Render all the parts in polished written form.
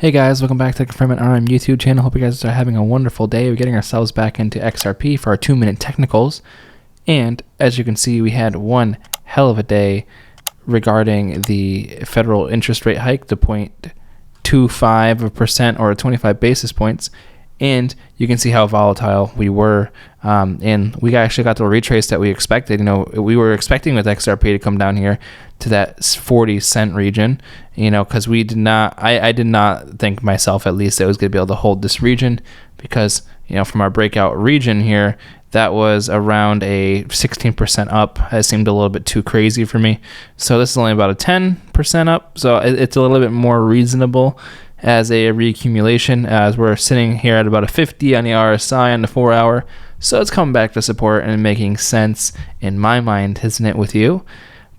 Hey guys, welcome back to the Confirmant RM YouTube channel. Hope you guys are having a wonderful day. We're getting ourselves back into XRP for our 2-minute technicals. And as you can see, we had one hell of a day regarding the federal interest rate hike to 0.25% or 25 basis points. And you can see how volatile we were. And we actually got the retrace that we expected. You know, we were expecting with XRP to come down here to that 40 cent region, you know, because we did not, I did not think myself at least that it was going to be able to hold this region because, you know, from our breakout region here, that was around a 16% up. It seemed a little bit too crazy for me. So this is only about a 10% up. So it's a little bit more reasonable as a reaccumulation, as we're sitting here at about a 50 on the RSI on the 4 hour. So it's coming back to support and making sense in my mind, isn't it, with you?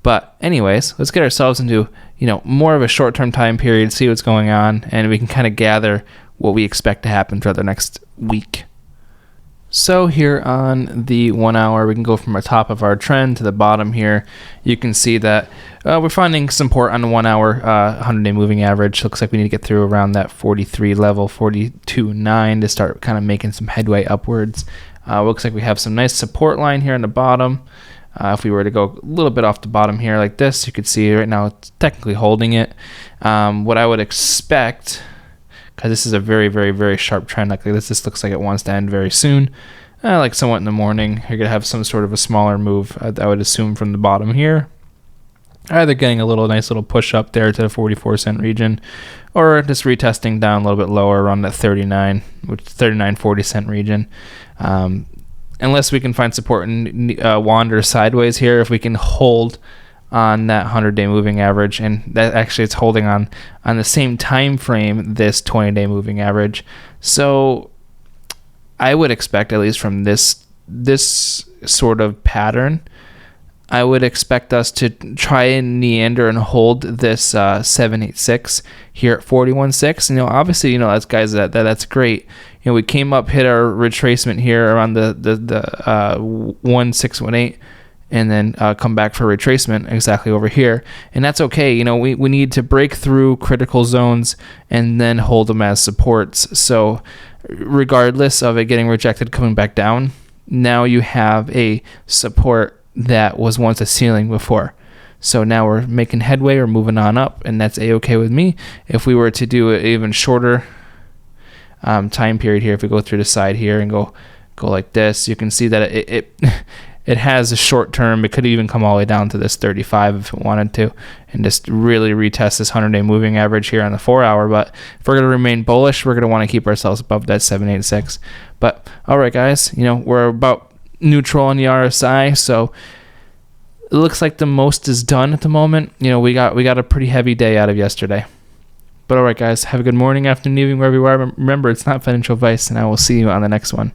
But anyways, let's get ourselves into, you know, more of a short-term time period, see what's going on, and we can kind of gather what we expect to happen for the next week. So here on the 1 hour, we can go from the top of our trend to the bottom here. You can see that we're finding support on the 1 hour 100-day moving average. Looks like we need to get through around that 43 level, 42.9 to start kind of making some headway upwards. Looks like we have some nice support line here on the bottom. If we were to go a little bit off the bottom here like this, you could see right now it's technically holding it. What I would expect, because this is a very, very, very sharp trend like this looks like it wants to end very soon. Like somewhat in the morning, you're going to have some sort of a smaller move, I would assume, from the bottom here. Either getting a nice little push up there to the 44 cent region, or just retesting down a little bit lower around that 39.40 cent region. Unless we can find support and wander sideways here, if we can hold on that 100-day moving average, and that actually it's holding on the same time frame, this 20-day moving average. So I would expect, at least from this sort of pattern, I would expect us to try and meander and hold this 786 here at 41.6. You know, obviously, you know, that's great. You know, we came up, hit our retracement here around the 1618, and then come back for retracement exactly over here, and that's okay. You know, we need to break through critical zones and then hold them as supports. So regardless of it getting rejected, coming back down, now you have a support that was once a ceiling before. So now we're making headway, or moving on up, and that's a-okay with me. If we were to do an even shorter time period here, if we go through the side here and go like this, you can see that it has a short term. It could even come all the way down to this 35 if it wanted to, and just really retest this 100-day moving average here on the 4 hour. But if we're going to remain bullish, we're going to want to keep ourselves above that 786. But all right, guys, you know, we're about neutral on the RSI, so it looks like the most is done at the moment. You know, we got a pretty heavy day out of yesterday. But all right, guys, have a good morning, afternoon, evening, wherever you are. Remember, it's not financial advice, and I will see you on the next one.